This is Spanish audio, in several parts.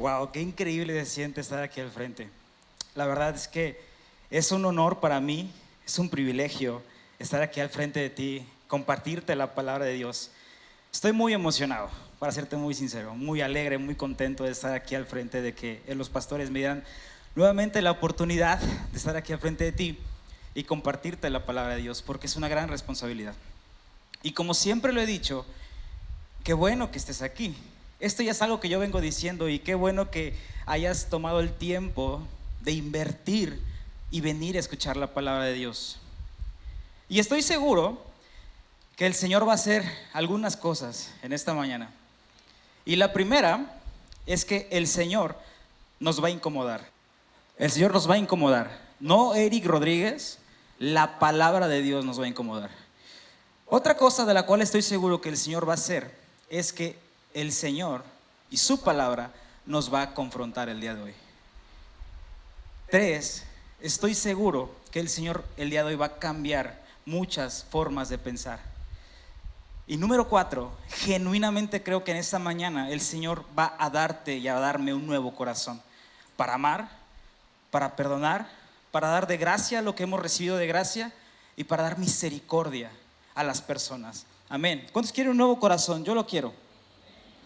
Wow, qué increíble se siente estar aquí al frente. La verdad es que es un honor para mí, es un privilegio estar aquí al frente de ti, compartirte la palabra de Dios. Estoy muy emocionado, para serte muy sincero, muy alegre, muy contento de estar aquí al frente, de que los pastores me dieran nuevamente la oportunidad de estar aquí al frente de ti y compartirte la palabra de Dios, porque es una gran responsabilidad. Y como siempre lo he dicho, qué bueno que estés aquí. Esto ya es algo que yo vengo diciendo y qué bueno que hayas tomado el tiempo de invertir y venir a escuchar la palabra de Dios. Y estoy seguro que el Señor va a hacer algunas cosas en esta mañana. Y la primera es que el Señor nos va a incomodar. El Señor nos va a incomodar. No Eric Rodríguez, la palabra de Dios nos va a incomodar. Otra cosa de la cual estoy seguro que el Señor va a hacer es que el Señor y su palabra nos va a confrontar el día de hoy. 3, estoy seguro que el Señor el día de hoy va a cambiar muchas formas de pensar. Y número 4, genuinamente creo que en esta mañana el Señor va a darte y a darme un nuevo corazón para amar, para perdonar, para dar de gracia lo que hemos recibido de gracia y para dar misericordia a las personas. Amén. ¿Cuántos quieren un nuevo corazón? Yo lo quiero.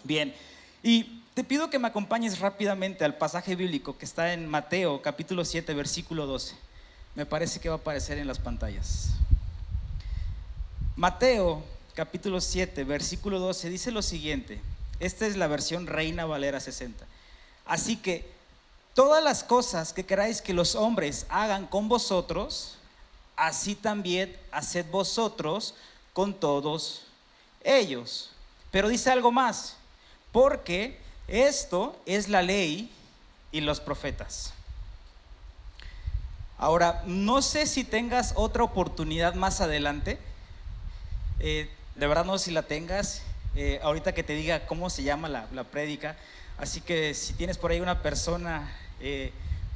Bien, y te pido que me acompañes rápidamente al pasaje bíblico que está en Mateo capítulo 7 versículo 12. Me parece que va a aparecer en las pantallas. Mateo capítulo 7 versículo 12 dice lo siguiente. Esta es la versión Reina Valera 60. Así que todas las cosas que queráis que los hombres hagan con vosotros, así también haced vosotros con todos ellos. Pero dice algo más, porque esto es la ley y los profetas. Ahora, no sé si tengas otra oportunidad más adelante, de verdad no sé si la tengas, ahorita que te diga cómo se llama la prédica, así que si tienes por ahí una persona,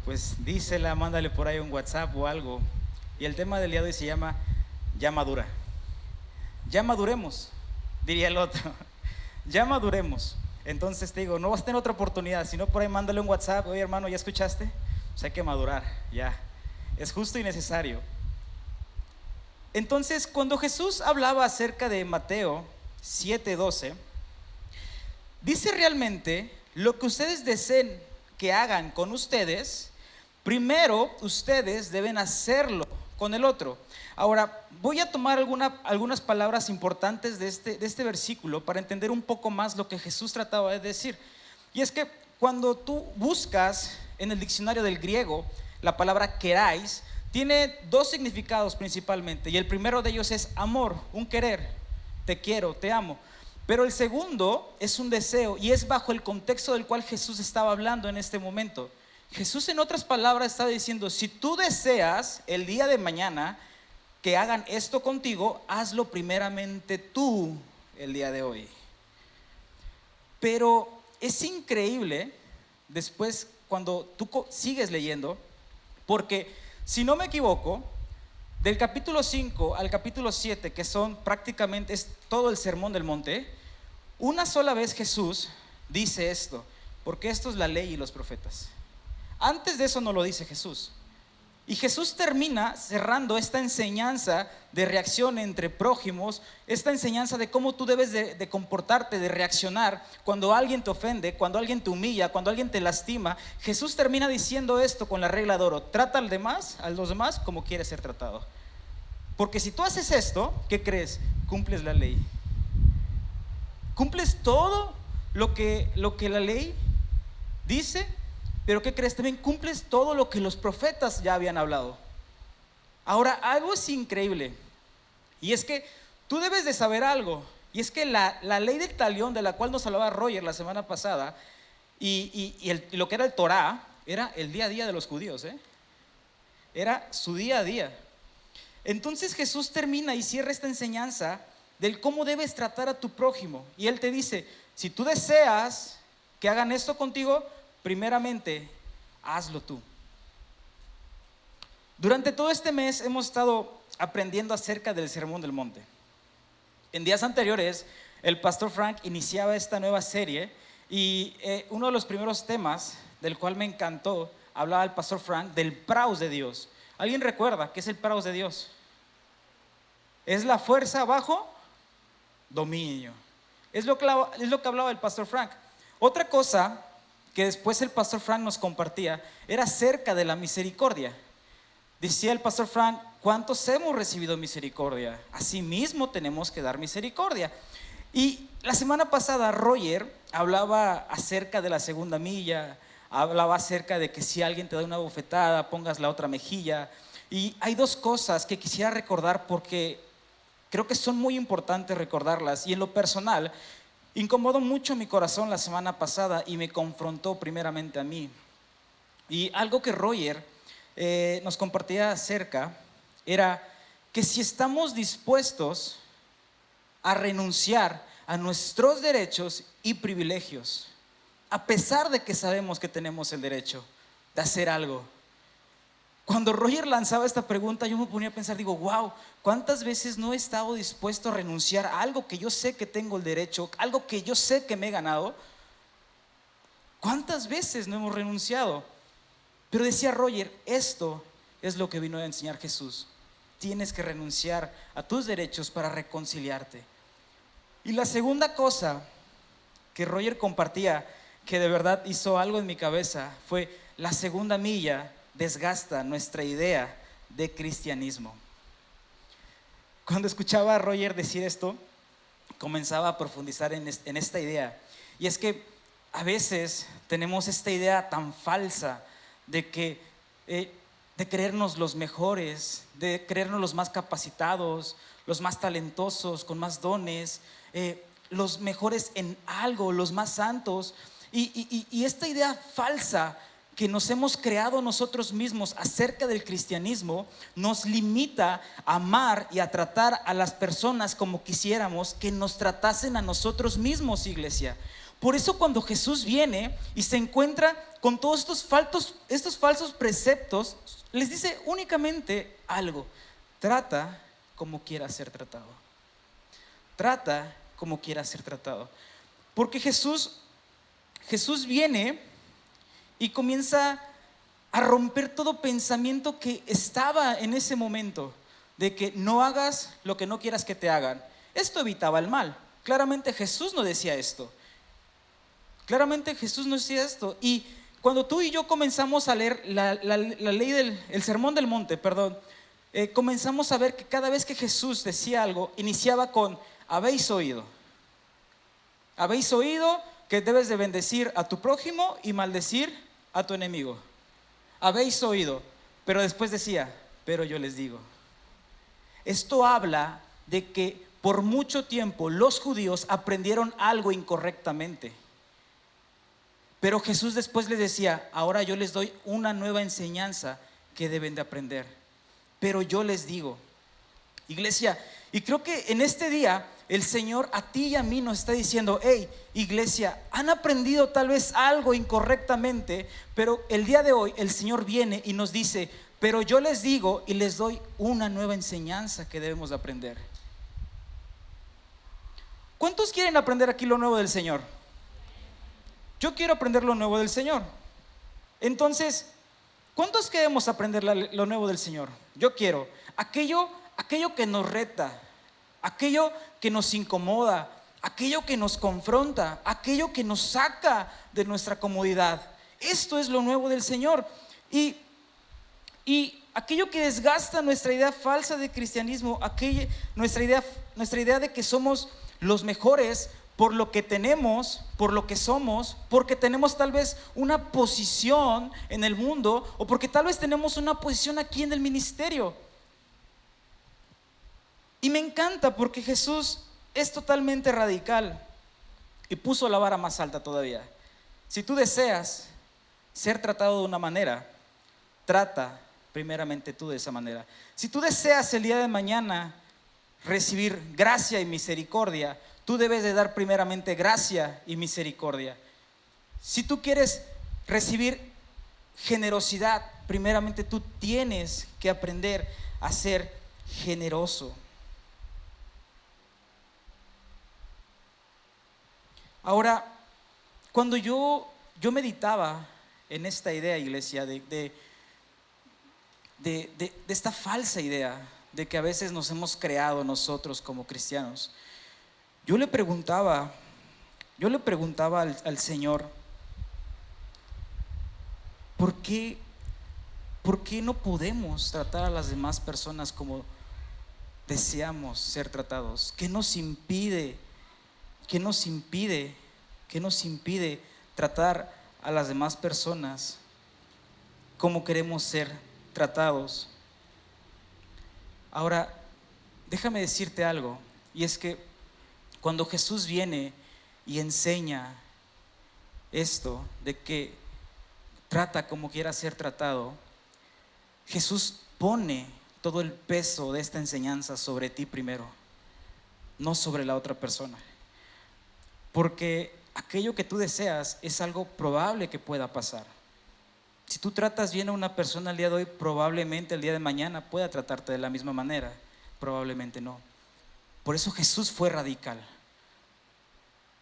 pues dísela, mándale por ahí un WhatsApp o algo. Y el tema del día de hoy se llama Ya madura. Ya maduremos, diría el otro. Ya maduremos. Entonces te digo, no vas a tener otra oportunidad, sino por ahí mándale un WhatsApp. Oye hermano, ¿ya escuchaste? Pues hay que madurar, ya. Es justo y necesario. Entonces, cuando Jesús hablaba acerca de Mateo 7:12, dice realmente lo que ustedes deseen que hagan con ustedes, primero ustedes deben hacerlo con el otro. Ahora, voy a tomar algunas palabras importantes de este versículo para entender un poco más lo que Jesús trataba de decir. Y es que cuando tú buscas en el diccionario del griego la palabra queráis, tiene dos significados principalmente. Y el primero de ellos es amor, un querer. Te quiero, te amo. Pero el segundo es un deseo y es bajo el contexto del cual Jesús estaba hablando en este momento. Jesús, en otras palabras, está diciendo, si tú deseas el día de mañana que hagan esto contigo, hazlo primeramente tú el día de hoy. Pero es increíble después cuando tú sigues leyendo, porque si no me equivoco, del capítulo 5 al capítulo 7, que son prácticamente es todo el sermón del monte, una sola vez Jesús dice esto, porque esto es la ley y los profetas. Antes de eso no lo dice Jesús. Y Jesús termina cerrando esta enseñanza de reacción entre prójimos, esta enseñanza de cómo tú debes de comportarte, de reaccionar cuando alguien te ofende, cuando alguien te humilla, cuando alguien te lastima. Jesús termina diciendo esto con la regla de oro: trata a los demás como quieres ser tratado. Porque si tú haces esto, ¿qué crees? Cumples la ley. Cumples todo lo que la ley dice. Pero ¿qué crees? También cumples todo lo que los profetas ya habían hablado. Ahora, algo es increíble. Y es que tú debes de saber algo. Y es que la ley del talión, de la cual nos hablaba Roger la semana pasada, y lo que era el Torá, era el día a día de los judíos, Era su día a día. Entonces Jesús termina y cierra esta enseñanza del cómo debes tratar a tu prójimo. Y Él te dice, si tú deseas que hagan esto contigo, primeramente, hazlo tú. Durante todo este mes hemos estado aprendiendo acerca del Sermón del Monte. En días anteriores, el pastor Frank iniciaba esta nueva serie Y uno de los primeros temas del cual me encantó, hablaba el pastor Frank del praus de Dios. ¿Alguien recuerda qué es el praus de Dios? Es la fuerza bajo dominio. Es lo que hablaba el pastor Frank. Otra cosa que después el pastor Frank nos compartía era acerca de la misericordia. Decía el pastor Frank: ¿cuántos hemos recibido misericordia? Asimismo tenemos que dar misericordia. Y la semana pasada Roger hablaba acerca de la segunda milla, hablaba acerca de que si alguien te da una bofetada, pongas la otra mejilla. Y hay dos cosas que quisiera recordar porque creo que son muy importantes recordarlas. Y en lo personal, incomodó mucho mi corazón la semana pasada y me confrontó primeramente a mí. Y algo que Roger nos compartía acerca era que si estamos dispuestos a renunciar a nuestros derechos y privilegios, a pesar de que sabemos que tenemos el derecho de hacer algo. Cuando Roger lanzaba esta pregunta, yo me ponía a pensar, digo, wow, ¿cuántas veces no he estado dispuesto a renunciar a algo que yo sé que tengo el derecho, algo que yo sé que me he ganado? ¿Cuántas veces no hemos renunciado? Pero decía Roger, esto es lo que vino a enseñar Jesús. Tienes que renunciar a tus derechos para reconciliarte. Y la segunda cosa que Roger compartía, que de verdad hizo algo en mi cabeza, fue: la segunda milla desgasta nuestra idea de cristianismo. Cuando escuchaba a Roger decir esto, comenzaba a profundizar en esta idea. Y es que a veces tenemos esta idea tan falsa de creernos los mejores, de creernos los más capacitados, los más talentosos, con más dones, los mejores en algo, los más santos. Y esta idea falsa que nos hemos creado nosotros mismos acerca del cristianismo nos limita a amar y a tratar a las personas como quisiéramos que nos tratasen a nosotros mismos, iglesia. Por eso cuando Jesús viene y se encuentra con todos estos falsos preceptos, les dice únicamente algo: trata como quieras ser tratado. Trata como quieras ser tratado. Porque Jesús viene y comienza a romper todo pensamiento que estaba en ese momento de que no hagas lo que no quieras que te hagan. Esto evitaba el mal. Claramente Jesús no decía esto. Y cuando tú y yo comenzamos a leer la ley el sermón del monte, comenzamos a ver que cada vez que Jesús decía algo, iniciaba con: habéis oído que debes de bendecir a tu prójimo y maldecir a tu enemigo. Habéis oído, pero después decía: pero yo les digo. Esto habla de que por mucho tiempo los judíos aprendieron algo incorrectamente, pero Jesús después les decía: ahora yo les doy una nueva enseñanza que deben de aprender. Pero yo les digo, iglesia, y creo que en este día el Señor a ti y a mí nos está diciendo: hey, iglesia, han aprendido tal vez algo incorrectamente, pero el día de hoy el Señor viene y nos dice: pero yo les digo y les doy una nueva enseñanza que debemos de aprender. ¿Cuántos quieren aprender aquí lo nuevo del Señor? Yo quiero aprender lo nuevo del Señor. Entonces, ¿cuántos queremos aprender lo nuevo del Señor? Yo quiero aquello que nos reta, aquello que nos incomoda, aquello que nos confronta, aquello que nos saca de nuestra comodidad. Esto es lo nuevo del Señor. Y aquello que desgasta nuestra idea falsa de cristianismo, nuestra idea de que somos los mejores por lo que tenemos, por lo que somos, porque tenemos tal vez una posición en el mundo, o porque tal vez tenemos una posición aquí en el ministerio. Y me encanta porque Jesús es totalmente radical y puso la vara más alta todavía. Si tú deseas ser tratado de una manera, trata primeramente tú de esa manera. Si tú deseas el día de mañana recibir gracia y misericordia, tú debes de dar primeramente gracia y misericordia. Si tú quieres recibir generosidad, primeramente tú tienes que aprender a ser generoso. Ahora, cuando yo meditaba en esta idea, iglesia, de esta falsa idea de que a veces nos hemos creado nosotros como cristianos, yo le preguntaba al Señor, ¿por qué no podemos tratar a las demás personas como deseamos ser tratados? ¿Qué nos impide tratar a las demás personas como queremos ser tratados? Ahora, déjame decirte algo, y es que cuando Jesús viene y enseña esto de que trata como quiera ser tratado, Jesús pone todo el peso de esta enseñanza sobre ti primero, no sobre la otra persona, porque aquello que tú deseas es algo probable que pueda pasar. Si tú tratas bien a una persona el día de hoy, probablemente el día de mañana pueda tratarte de la misma manera, probablemente no. Por eso Jesús fue radical.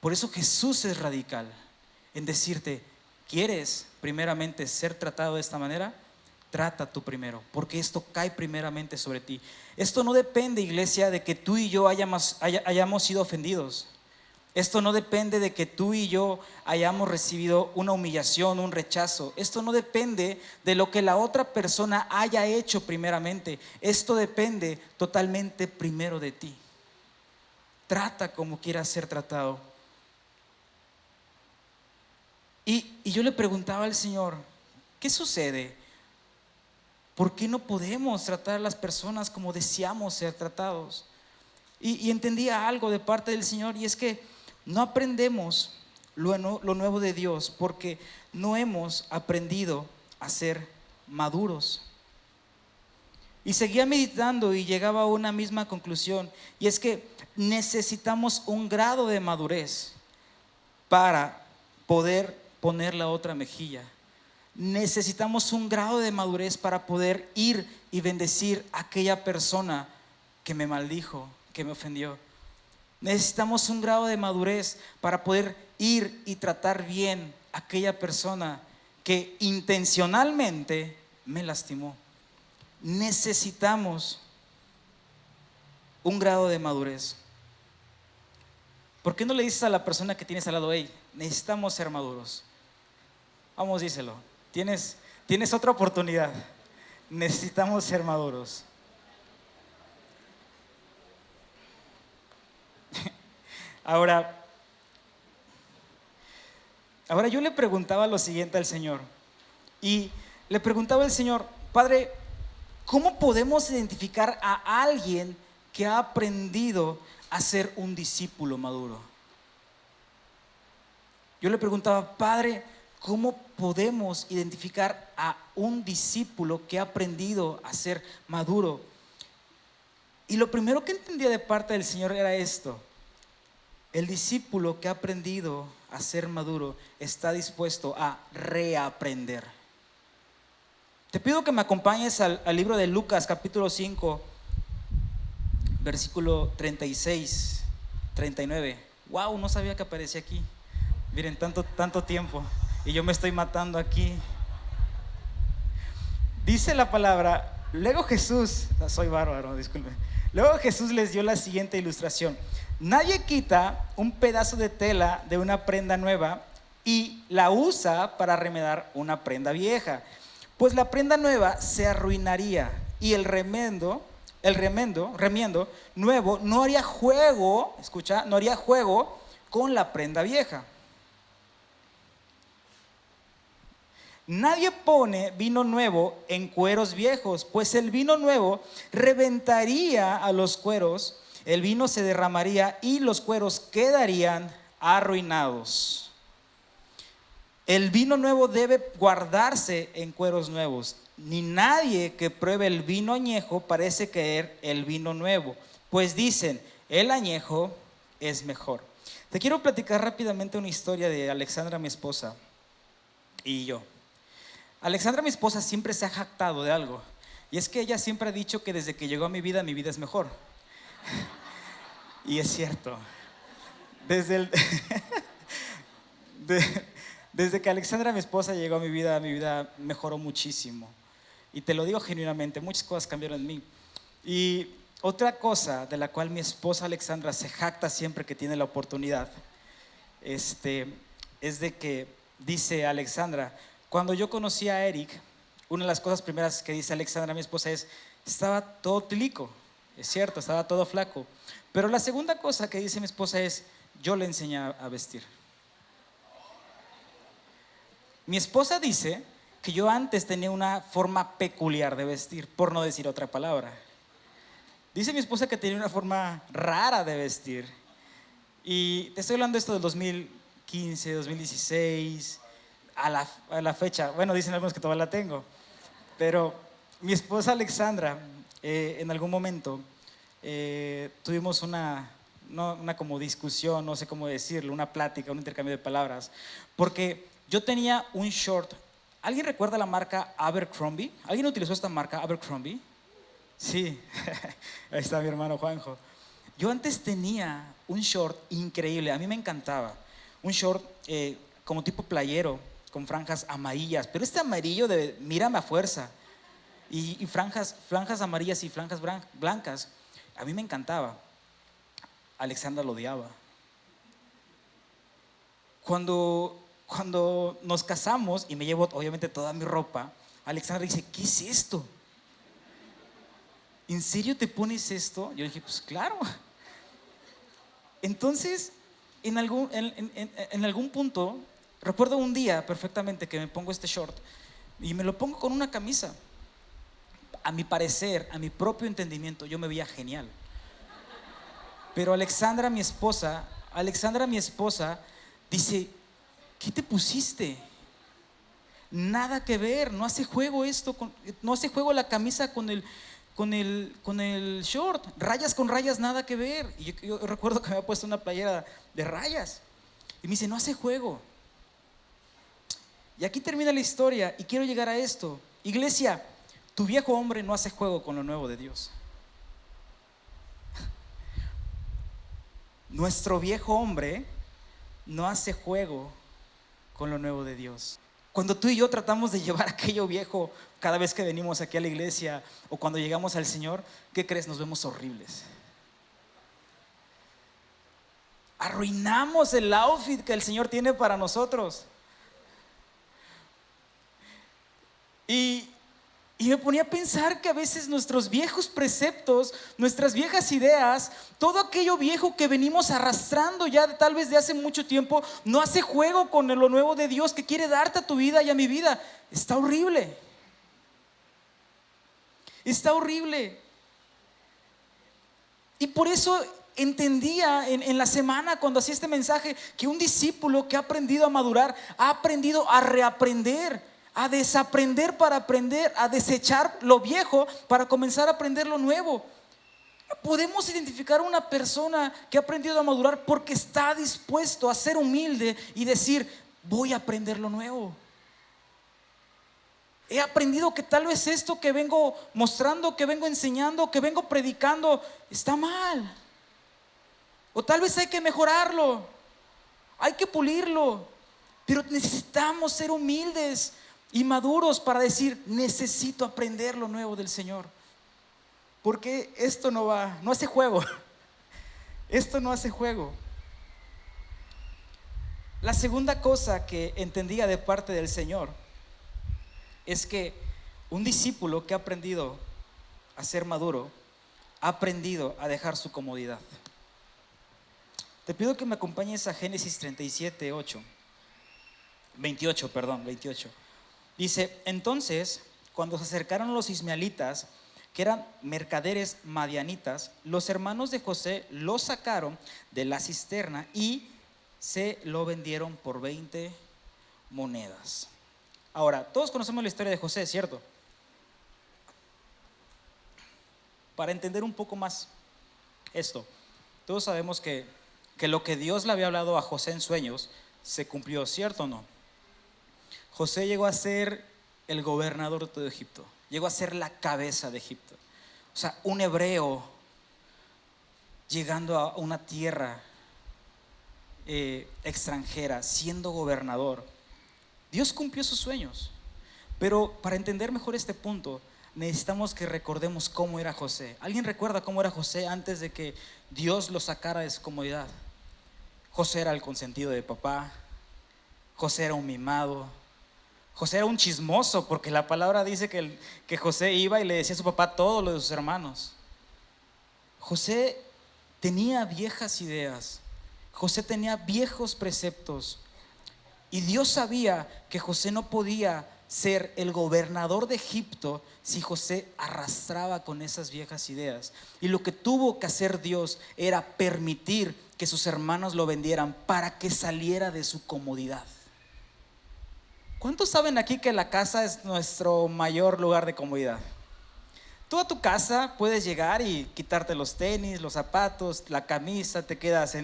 Por eso Jesús es radical en decirte: ¿quieres primeramente ser tratado de esta manera? Trata tú primero, porque esto cae primeramente sobre ti. Esto no depende, iglesia, de que tú y yo hayamos sido ofendidos. Esto no depende de que tú y yo hayamos recibido una humillación, un rechazo. Esto no depende de lo que la otra persona haya hecho primeramente. Esto depende totalmente primero de ti. Trata como quieras ser tratado. Y yo le preguntaba al Señor, ¿qué sucede? ¿Por qué no podemos tratar a las personas como deseamos ser tratados? Y entendía algo de parte del Señor, y es que no aprendemos lo nuevo de Dios porque no hemos aprendido a ser maduros. Y seguía meditando y llegaba a una misma conclusión, y es que necesitamos un grado de madurez para poder poner la otra mejilla. Necesitamos un grado de madurez para poder ir y bendecir a aquella persona que me maldijo, que me ofendió. Necesitamos un grado de madurez para poder ir y tratar bien a aquella persona que intencionalmente me lastimó. Necesitamos un grado de madurez. ¿Por qué no le dices a la persona que tienes al lado: hey, necesitamos ser maduros? Vamos, díselo. Tienes otra oportunidad. Necesitamos ser maduros. Ahora yo le preguntaba lo siguiente al Señor. Y le preguntaba al Señor: Padre, ¿cómo podemos identificar a alguien que ha aprendido a ser un discípulo maduro? Yo le preguntaba: Padre, ¿cómo podemos identificar a un discípulo que ha aprendido a ser maduro? Y lo primero que entendía de parte del Señor era esto: el discípulo que ha aprendido a ser maduro está dispuesto a reaprender. Te pido que me acompañes al libro de Lucas, capítulo 5, versículo 36, 39. Wow, no sabía que aparecía aquí. Miren, tanto tiempo y yo me estoy matando aquí. Dice la palabra: luego Jesús, soy bárbaro, disculpe. Luego Jesús les dio la siguiente ilustración: nadie quita un pedazo de tela de una prenda nueva y la usa para remendar una prenda vieja, pues la prenda nueva se arruinaría y el remiendo nuevo no haría juego, escucha, no haría juego con la prenda vieja. Nadie pone vino nuevo en cueros viejos, pues el vino nuevo reventaría a los cueros, el vino se derramaría y los cueros quedarían arruinados. El vino nuevo debe guardarse en cueros nuevos. Ni nadie que pruebe el vino añejo parece querer el vino nuevo, pues dicen: el añejo es mejor. Te quiero platicar rápidamente una historia de Alexandra, mi esposa, y yo. Alexandra, mi esposa, siempre se ha jactado de algo, y es que ella siempre ha dicho que desde que llegó a mi vida es mejor. Y es cierto. Desde que Alexandra, mi esposa, llegó a mi vida mejoró muchísimo. Y te lo digo genuinamente, muchas cosas cambiaron en mí. Y otra cosa de la cual mi esposa Alexandra se jacta siempre que tiene la oportunidad, es de que dice Alexandra, cuando yo conocí a Eric, una de las cosas primeras que dice Alexandra, mi esposa, es: estaba todo tilico, es cierto, estaba todo flaco. Pero la segunda cosa que dice mi esposa es: yo le enseñé a vestir. Mi esposa dice que yo antes tenía una forma peculiar de vestir, por no decir otra palabra. Dice mi esposa que tenía una forma rara de vestir. Y te estoy hablando de esto del 2015, 2016, a la fecha. Bueno, dicen algunos que todavía la tengo. Pero mi esposa Alexandra, en algún momento, tuvimos una como discusión, no sé cómo decirlo, una plática, un intercambio de palabras. Porque yo tenía un short. ¿Alguien recuerda la marca Abercrombie? ¿Alguien utilizó esta marca Abercrombie? Sí, ahí está mi hermano Juanjo. Yo antes tenía un short increíble, a mí me encantaba. Un short como tipo playero, con franjas amarillas, pero este amarillo de mírame a fuerza, y franjas amarillas y franjas blancas, a mí me encantaba. Alexandra lo odiaba. Cuando nos casamos y me llevo obviamente toda mi ropa, Alexandra dice: ¿qué es esto? ¿En serio te pones esto? Yo dije: pues claro. Entonces, en algún punto, recuerdo un día perfectamente que me pongo este short y me lo pongo con una camisa. A mi parecer, a mi propio entendimiento, yo me veía genial. Pero Alexandra, mi esposa, dice: ¿qué te pusiste? Nada que ver, no hace juego esto, no hace juego la camisa con el short, rayas con rayas, nada que ver. Y yo recuerdo que me había puesto una playera de rayas y me dice: no hace juego. Y aquí termina la historia y quiero llegar a esto. Iglesia, tu viejo hombre no hace juego con lo nuevo de Dios. Nuestro viejo hombre no hace juego con lo nuevo de Dios. Cuando tú y yo tratamos de llevar aquello viejo cada vez que venimos aquí a la iglesia o cuando llegamos al Señor, ¿qué crees? Nos vemos horribles. Arruinamos el outfit que el Señor tiene para nosotros. Y me ponía a pensar que a veces nuestros viejos preceptos, nuestras viejas ideas, todo aquello viejo que venimos arrastrando ya tal vez de hace mucho tiempo, no hace juego con lo nuevo de Dios que quiere darte a tu vida y a mi vida. Está horrible. Está horrible. Y por eso entendía en la semana cuando hacía este mensaje que un discípulo que ha aprendido a madurar, ha aprendido a reaprender, a desaprender para aprender, a desechar lo viejo para comenzar a aprender lo nuevo. Podemos identificar a una persona que ha aprendido a madurar porque está dispuesto a ser humilde y decir: voy a aprender lo nuevo. He aprendido que tal vez esto que vengo mostrando, que vengo enseñando, que vengo predicando, está mal. O tal vez hay que mejorarlo, hay que pulirlo. Pero necesitamos ser humildes y maduros para decir: necesito aprender lo nuevo del Señor. Porque esto no hace juego. Esto no hace juego. La segunda cosa que entendía de parte del Señor es que un discípulo que ha aprendido a ser maduro, ha aprendido a dejar su comodidad. Te pido que me acompañes a Génesis 37, 28. Dice: entonces, cuando se acercaron los ismaelitas, que eran mercaderes madianitas, los hermanos de José lo sacaron de la cisterna y se lo vendieron por 20 monedas. Ahora, todos conocemos la historia de José, ¿cierto? Para entender un poco más esto, todos sabemos que lo que Dios le había hablado a José en sueños se cumplió, ¿cierto o no? José llegó a ser el gobernador de todo Egipto, llegó a ser la cabeza de Egipto. O sea, un hebreo llegando a una tierra extranjera, siendo gobernador. Dios cumplió sus sueños. Pero para entender mejor este punto, necesitamos que recordemos cómo era José. ¿Alguien recuerda cómo era José antes de que Dios lo sacara de su comodidad? José era el consentido de papá. José era un mimado. José era un chismoso, porque la palabra dice que José iba y le decía a su papá todo lo de sus hermanos. José tenía viejas ideas. José tenía viejos preceptos. Y Dios sabía que José no podía ser el gobernador de Egipto si José arrastraba con esas viejas ideas. Y lo que tuvo que hacer Dios era permitir que sus hermanos lo vendieran para que saliera de su comodidad. ¿Cuántos saben aquí que la casa es nuestro mayor lugar de comodidad? Tú a tu casa puedes llegar y quitarte los tenis, los zapatos, la camisa, te quedas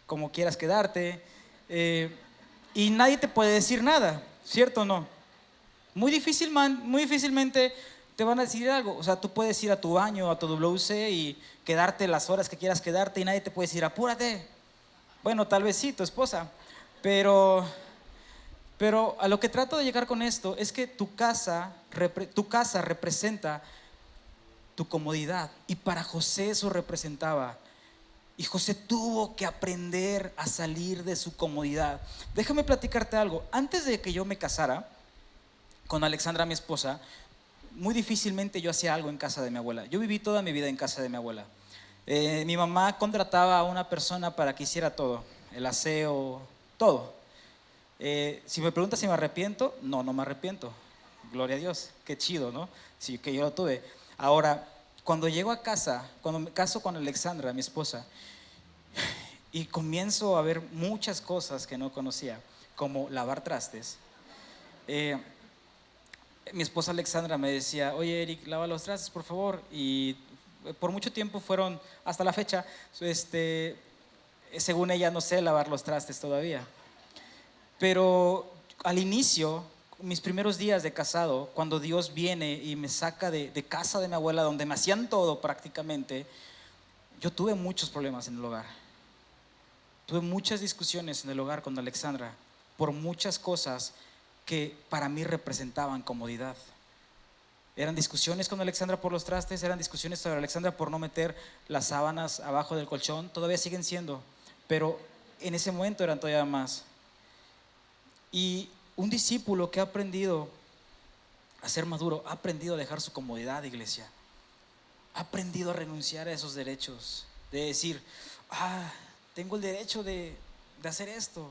como quieras quedarte, y nadie te puede decir nada, ¿cierto o no? Muy difícilmente te van a decir algo. O sea, tú puedes ir a tu baño, a tu WC y quedarte las horas que quieras quedarte y nadie te puede decir apúrate. Bueno, tal vez sí, tu esposa, pero a lo que trato de llegar con esto es que tu casa representa tu comodidad, y para José eso representaba. Y José tuvo que aprender a salir de su comodidad. Déjame platicarte algo. Antes de que yo me casara con Alexandra, mi esposa, muy difícilmente yo hacía algo en casa de mi abuela. Yo viví toda mi vida en casa de mi abuela. Mi mamá contrataba a una persona para que hiciera todo, el aseo, todo. Si me preguntas si me arrepiento, no me arrepiento. Gloria a Dios, qué chido, ¿no? Sí, que yo lo tuve. Ahora, cuando llego a casa, cuando me caso con Alexandra, mi esposa, y comienzo a ver muchas cosas que no conocía, como lavar trastes, mi esposa Alexandra me decía, oye Eric, lava los trastes por favor. Y por mucho tiempo fueron, hasta la fecha, según ella no sé lavar los trastes todavía. Pero al inicio, mis primeros días de casado, cuando Dios viene y me saca de casa de mi abuela, donde me hacían todo prácticamente, yo tuve muchos problemas en el hogar. Tuve muchas discusiones en el hogar con Alexandra por muchas cosas que para mí representaban comodidad. Eran discusiones con Alexandra por los trastes, eran discusiones sobre Alexandra por no meter las sábanas abajo del colchón, todavía siguen siendo, pero en ese momento eran todavía más. Y un discípulo que ha aprendido a ser maduro, ha aprendido a dejar su comodidad, iglesia. Ha aprendido a renunciar a esos derechos, de decir, tengo el derecho de hacer esto,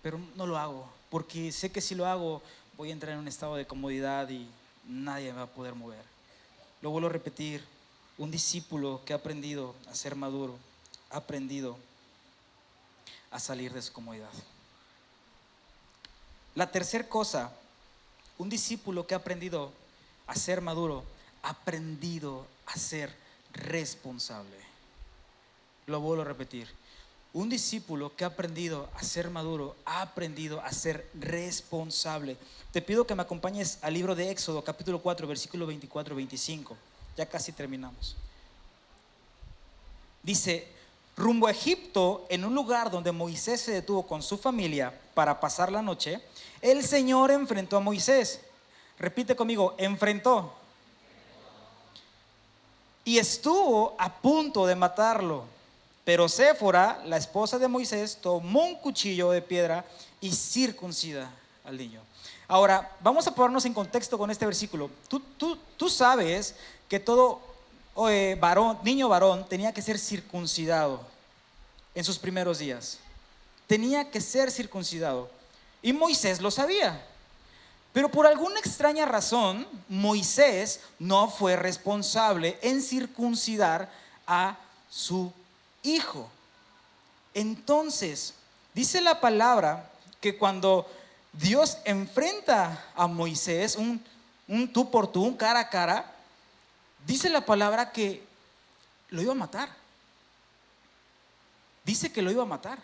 pero no lo hago, porque sé que si lo hago voy a entrar en un estado de comodidad y nadie me va a poder mover. Lo vuelvo a repetir, un discípulo que ha aprendido a ser maduro, ha aprendido a salir de su comodidad. La tercera cosa, un discípulo que ha aprendido a ser maduro, ha aprendido a ser responsable. Lo vuelvo a repetir. Un discípulo que ha aprendido a ser maduro, ha aprendido a ser responsable. Te pido que me acompañes al libro de Éxodo, capítulo 4, versículo 24-25. Ya casi terminamos. Dice, rumbo a Egipto, en un lugar donde Moisés se detuvo con su familia para pasar la noche, el Señor enfrentó a Moisés. Repite conmigo, enfrentó. Y estuvo a punto de matarlo. Pero Séfora, la esposa de Moisés, tomó un cuchillo de piedra y circuncida al niño. Ahora, vamos a ponernos en contexto con este versículo. Tú sabes que todo niño varón tenía que ser circuncidado en sus primeros días. Tenía que ser circuncidado. Y Moisés lo sabía. Pero por alguna extraña razón, Moisés no fue responsable en circuncidar a su hijo. Entonces, dice la palabra que cuando Dios enfrenta a Moisés, un tú por tú, un cara a cara, dice la palabra que lo iba a matar. Dice que lo iba a matar.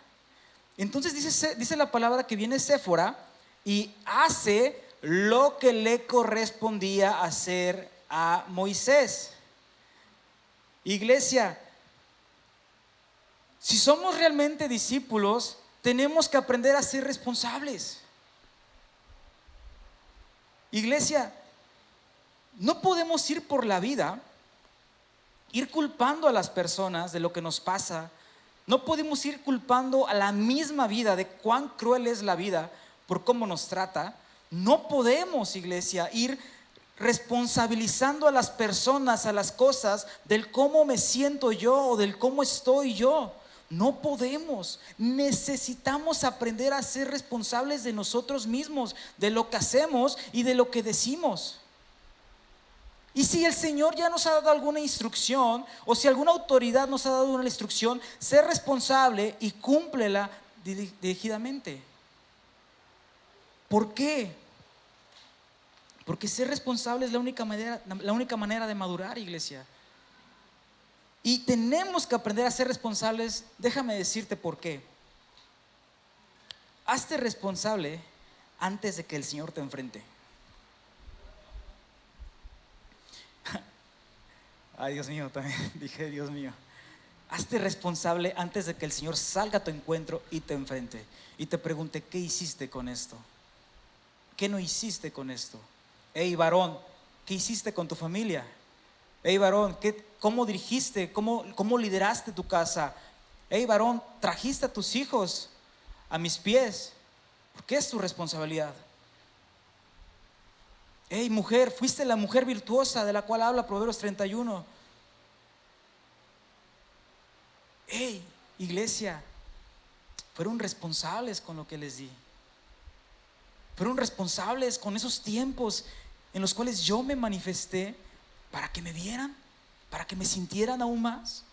Entonces dice la palabra que viene Séfora y hace lo que le correspondía hacer a Moisés. Iglesia, si somos realmente discípulos, Tenemos que aprender a ser responsables. Iglesia, no podemos ir por la vida, ir culpando a las personas de lo que nos pasa. No podemos ir culpando a la misma vida de cuán cruel es la vida por cómo nos trata. No podemos, iglesia, ir responsabilizando a las personas, a las cosas, del cómo me siento yo o del cómo estoy yo. No podemos. Necesitamos aprender a ser responsables de nosotros mismos, de lo que hacemos y de lo que decimos. Y si el Señor ya nos ha dado alguna instrucción, o si alguna autoridad nos ha dado una instrucción, ser responsable y cúmplela dirigidamente. ¿Por qué? Porque ser responsable es la única manera de madurar, iglesia. Y tenemos que aprender a ser responsables. Déjame decirte por qué. Hazte responsable antes de que el Señor te enfrente. Ay, Dios mío, también dije Dios mío. Hazte responsable antes de que el Señor salga a tu encuentro y te enfrente y te pregunte: ¿qué hiciste con esto? ¿Qué no hiciste con esto? Hey, varón, ¿qué hiciste con tu familia? Hey, varón, ¿cómo dirigiste? ¿Cómo lideraste tu casa? Hey, varón, ¿trajiste a tus hijos a mis pies? Porque es tu responsabilidad. Hey, mujer, fuiste la mujer virtuosa de la cual habla Proverbios 31. Hey, iglesia, fueron responsables con lo que les di. Fueron responsables con esos tiempos en los cuales yo me manifesté para que me vieran, para que me sintieran aún más.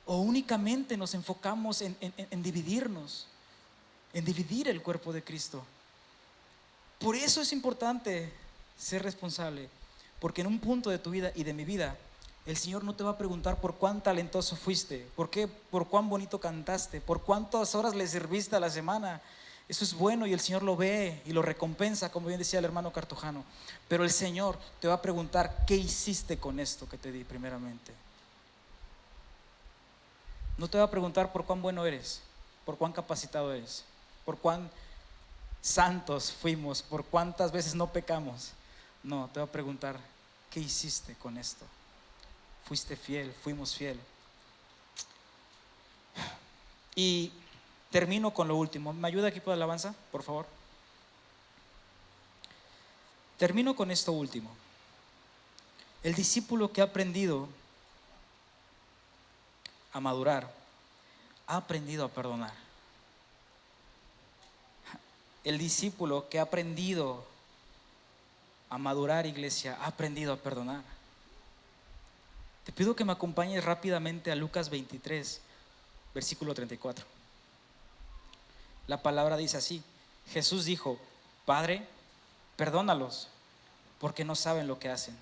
O únicamente nos enfocamos en dividirnos, en dividir el cuerpo de Cristo. Por eso es importante ser responsable, porque en un punto de tu vida y de mi vida, el Señor no te va a preguntar por cuán talentoso fuiste, por cuán bonito cantaste, por cuántas horas le serviste a la semana. Eso es bueno y el Señor lo ve y lo recompensa, como bien decía el hermano Cartojano. Pero el Señor te va a preguntar: ¿qué hiciste con esto que te di primeramente? No te va a preguntar por cuán bueno eres, por cuán capacitado eres, por cuán santos fuimos, por cuántas veces no pecamos. No, te va a preguntar: ¿qué hiciste con esto? Fuiste fiel, fuimos fiel. Y termino con lo último. ¿Me ayuda equipo de alabanza, por favor? Termino con esto último. El discípulo que ha aprendido a madurar, ha aprendido a perdonar. El discípulo que ha aprendido a madurar, iglesia, ha aprendido a perdonar. Te pido que me acompañes rápidamente a Lucas 23, versículo 34. La palabra dice así: Jesús dijo: Padre, perdónalos, porque no saben lo que hacen.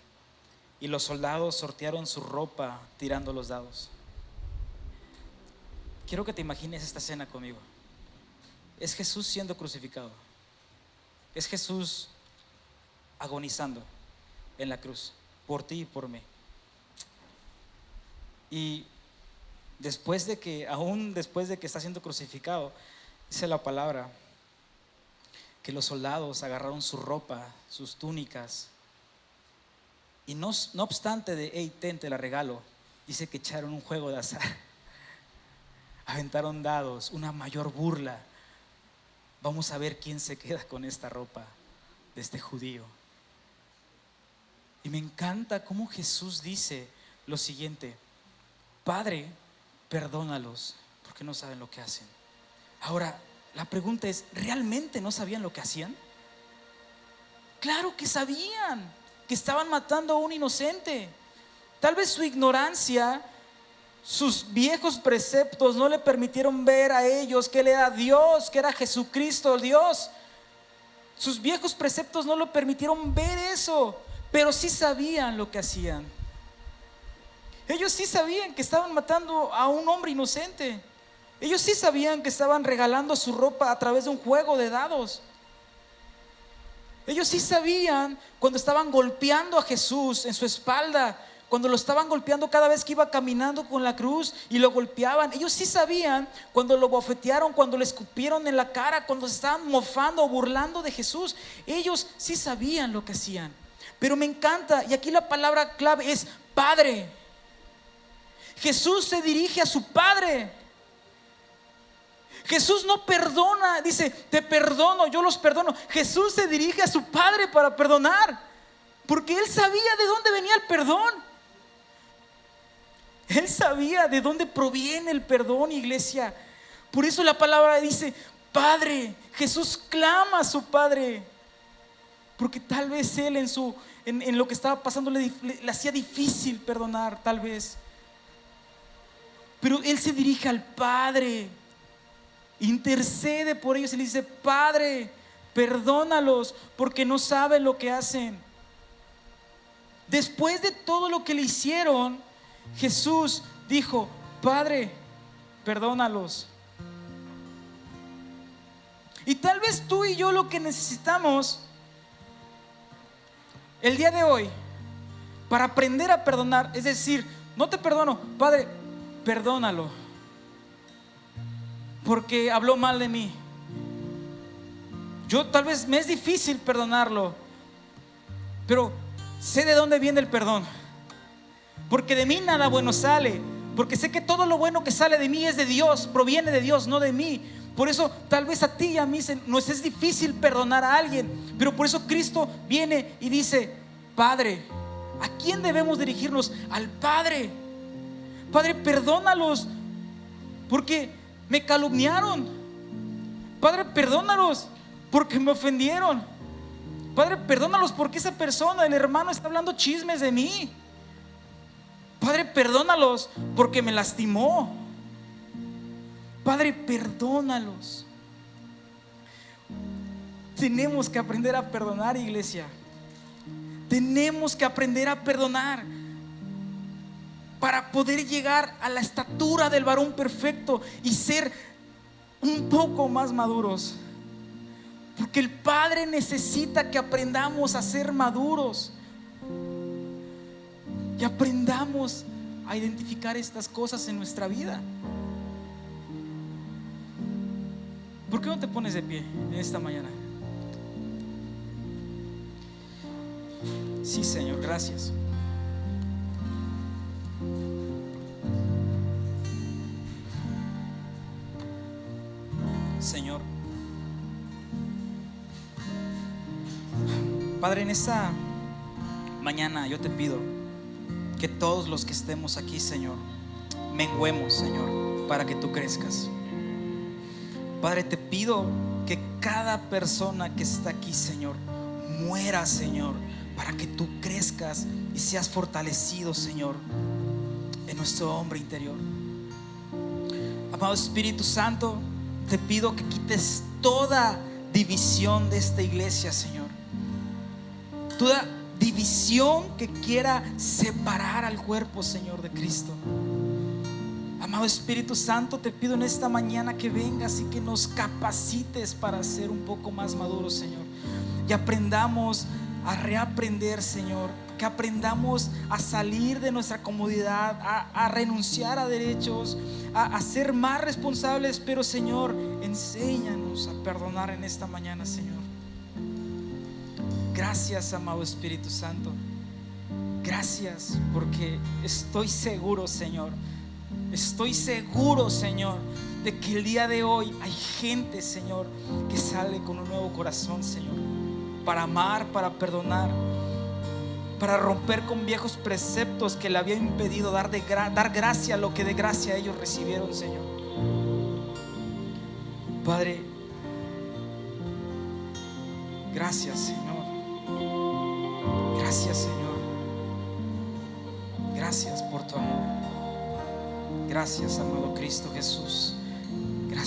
Y los soldados sortearon su ropa tirando los dados. Quiero que te imagines esta escena conmigo. Es Jesús siendo crucificado. Es Jesús agonizando en la cruz por ti y por mí. Y aún después de que está siendo crucificado, dice la palabra que los soldados agarraron su ropa, sus túnicas, y no obstante de: hey, te la regalo, dice que echaron un juego de azar, aventaron dados, una mayor burla. Vamos a ver quién se queda con esta ropa de este judío. Y me encanta cómo Jesús dice lo siguiente: Padre, perdónalos, porque no saben lo que hacen. Ahora, la pregunta es: ¿realmente no sabían lo que hacían? Claro que sabían que estaban matando a un inocente. Tal vez su ignorancia, sus viejos preceptos no le permitieron ver a ellos que Él era Dios, que era Jesucristo el Dios. Sus viejos preceptos no lo permitieron ver eso, pero sí sabían lo que hacían. Ellos sí sabían que estaban matando a un hombre inocente. Ellos sí sabían que estaban regalando su ropa a través de un juego de dados. Ellos sí sabían cuando estaban golpeando a Jesús en su espalda cuando lo estaban golpeando cada vez que iba caminando con la cruz y lo golpeaban. Ellos sí sabían cuando lo bofetearon, cuando le escupieron en la cara, cuando se estaban mofando o burlando de Jesús. Ellos sí sabían lo que hacían. Pero me encanta, y aquí la palabra clave es Padre. Jesús se dirige a su Padre. Jesús no perdona, dice, te perdono, yo los perdono. Jesús se dirige a su Padre para perdonar, porque Él sabía de dónde venía el perdón. Él sabía de dónde proviene el perdón, iglesia. Por eso la palabra dice Padre. Jesús clama a su Padre, porque tal vez Él en lo que estaba pasando le hacía difícil perdonar, tal vez. Pero Él se dirige al Padre, intercede por ellos y le dice: Padre, perdónalos porque no saben lo que hacen. Después de todo lo que le hicieron, Jesús dijo: Padre, perdónalos. Y tal vez tú y yo lo que necesitamos el día de hoy para aprender a perdonar es decir: no te perdono, Padre, perdónalo porque habló mal de mí. Yo tal vez me es difícil perdonarlo, pero sé de dónde viene el perdón, porque de mí nada bueno sale, porque sé que todo lo bueno que sale de mí es de Dios, proviene de Dios, no de mí. Por eso tal vez a ti y a mí nos es difícil perdonar a alguien, pero por eso Cristo viene y dice: Padre. ¿A quién debemos dirigirnos? Al Padre. Padre, perdónalos porque me calumniaron. Padre, perdónalos porque me ofendieron. Padre, perdónalos porque esa persona, el hermano, está hablando chismes de mí. Padre, perdónalos porque me lastimó. Padre, perdónalos. Tenemos que aprender a perdonar, iglesia. Tenemos que aprender a perdonar para poder llegar a la estatura del varón perfecto y ser un poco más maduros. Porque el Padre necesita que aprendamos a ser maduros y aprendamos a identificar estas cosas en nuestra vida. ¿Por qué no te pones de pie en esta mañana? Sí, Señor, gracias. Señor, Padre, en esta mañana yo te pido que todos los que estemos aquí, Señor, menguemos, Señor, para que tú crezcas. Padre, te pido que cada persona que está aquí, Señor, muera, Señor, para que tú crezcas y seas fortalecido, Señor, en nuestro hombre interior. Amado Espíritu Santo, te pido que quites toda división de esta iglesia, Señor. Toda división que quiera separar al cuerpo, Señor, de Cristo. Amado Espíritu Santo, te pido en esta mañana que vengas y que nos capacites para ser un poco más maduros, Señor, y aprendamos a reaprender, Señor, que aprendamos a salir de nuestra comodidad, a renunciar a derechos, a ser más responsables. Pero, Señor, enséñanos a perdonar en esta mañana, Señor. Gracias, amado Espíritu Santo. Gracias, porque estoy seguro, Señor, de que el día de hoy hay gente, Señor, que sale con un nuevo corazón, Señor, para amar, para perdonar, para romper con viejos preceptos que le habían impedido dar gracia a lo que de gracia ellos recibieron, Señor. Padre, gracias, Señor. Gracias, Señor. Gracias por tu amor. Gracias, amado Cristo Jesús.